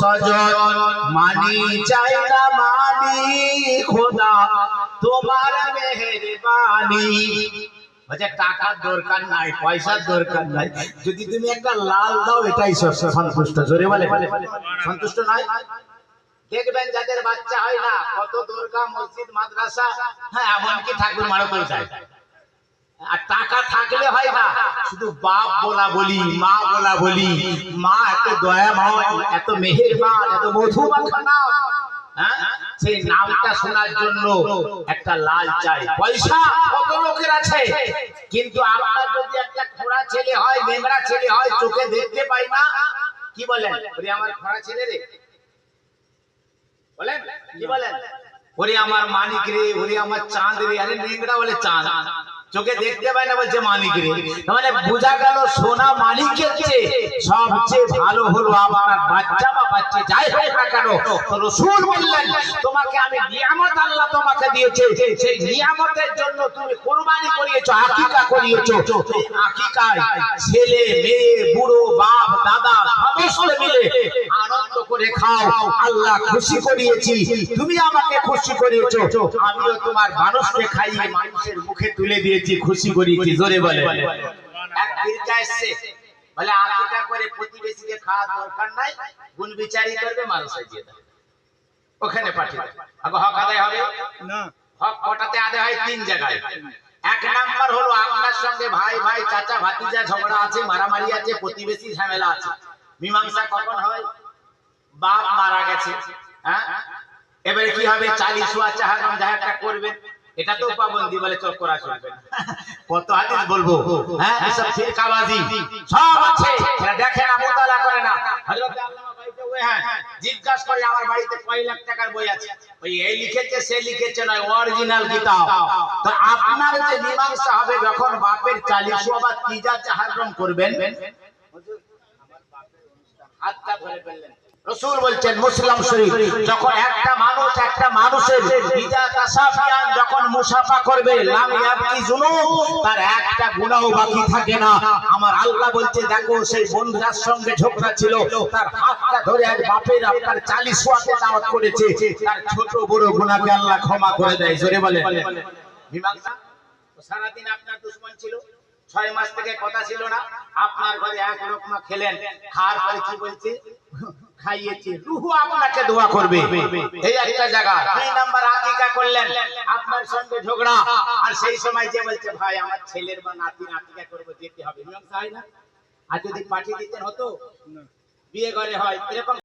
সজন মানি চাই না মানি খোদা তোমার মেহেরবানি। বলছে টাকার দরকার নাই, পয়সার দরকার নাই, যদি তুমি একটা লাল দাও এটাই সন্তুষ্ট। জোরে বলে সন্তুষ্ট নয়? দেখবেন যাদের বাচ্চা হয় না, কত দরগা মসজিদ মাদ্রাসা, হ্যাঁ এমনকি ঠাকুর মারতেও যায়, আর টাকা থাকলে হয় না, শুধু বাপ বলা বলি, মা বলা বলি। মা এত দয়াময়, এত মেহেরবান, এত মধুমাখা নাম, হ্যাঁ সেই নামটা শোনার জন্য একটা লাল চাই। পয়সা কত লোকের আছে, কিন্তু আমার যদি একটা খোড়া ছেলে হয়, নেংড়া ছেলে হয়, চোখে দেখতে পাই না, কি বলেন? ওরে আমার খোড়া ছেলে রে, বলেন কি বলেন? ওরে আমার মানিক রে, ওরে আমার চাঁদ রে। আরে নেংড়া বলে চাঁদ, চোখে দেখতে পায় না, বলছে মানিক রে। মানে বোঝা গেল সোনা মানিকের চেয়ে সবচেয়ে ভালো হলো আপনার বাচ্চা বা বাচ্চা যাই হোক না কেন। রাসূল বললেন তোমাকে আমি নিয়ামত আল্লাহ তোমাকে দিয়েছে, সেই নিয়ামতের জন্য তুমি কুরবানি করিয়েছো, আকিকা করিয়েছো। এই আকিকায় ছেলে মেয়ে বুড়ো বাপ দাদা সমস্ত মিলে আনন্দ করে খাও। আল্লাহ খুশি করিয়েছি, তুমি আমাকে খুশি করিয়েছো, আমিও তোমার মানুষকে খাইয়ে মানুষের মুখে তুলে দিয়েছি, খুশি করিয়েছি। জোরে বলে। এক পীরকা এসেছে, বলে আকিকা করে প্রতিবেশীকে খাওয়ার দরকার নাই, গুণ বিচারি করবে, মানুষে দিয়ে দাও, ওখানে পাঠিয়ে দাও। আগে হক আদায় হবে না। হক কটাতে আদায় হয়? তিন জায়গায়। এক নাম্বার হলো আপনার সঙ্গে ভাই ভাই চাচা ভাতিজা ঝগড়া আছে, মারামারি আছে, প্রতিবেশী ঝামেলা আছে। মীমাংসা কখন হয়? বাপ মারা গেছে, হ্যাঁ এবারে কি হবে? 40 ওয়া চাহারাম যা একটা করবেন, এটা তো পাবন্দি, বলে চল করা চলবে না। কত হাদিস বলবো, হ্যাঁ এসব ফিরকাবাজি সব আছে, এরা দেখে না, মোতালা করে না। হযরত আল্লামা বাড়িতে ওই হ্যাঁ জিজ্ঞাসা করে আমার বাড়িতে কয় লাখ টাকার বই আছে, ওই এই লিখেছে সে লিখেছে নয়, অরিজিনাল কিতাব। তো আপনার যে মীমাংসা হবে যখন বাপের 40 ওয়া বা তিজা চাহারাম করবেন, হাতটা ধরে ফেললেন। রাসূল বলছেন মুসলিম শরীফ, যখন একটা মানুষ একটা মানুষের ইজা তাসাফিয়ান যখন মুসাফা করবে, লাম ইয়াবকি যুনুব, তার একটা গুনাহও বাকি থাকে না। আমার আল্লাহ বলছে দেখো সেই বন্ধুর সঙ্গে ঝগড়া ছিল, তার হাতটা ধরে এক বাপের আপনার 40 ওয়াতে দাওয়াত করেছে, তার ছোট বড় গুনাহকে আল্লাহ ক্ষমা করে দেয়। জোরে বলে মীমাংসা। সারা দিন আপনার দুশমন ছিল, 6 মাস থেকে কথা ছিল না, আপনার ঘরে এক লোকমা খেলেন, খাওয়ার পরে কি বলছে? খাইয়েছে, রূহ আপনাকে দোয়া করবে, এই একটা জায়গা। 2 নাম্বার আকিকা করলেন, আপনার সঙ্গে ঝগড়া, আর সেই সময় যে বলছে ভাই আমার ছেলের বা নাতির আকিকা করব, যেতে হবে, মীমাংসা হয় না? আর যদি পাঠিয়ে দিতেন হতো, বিয়ে ঘরে হয় এরকম।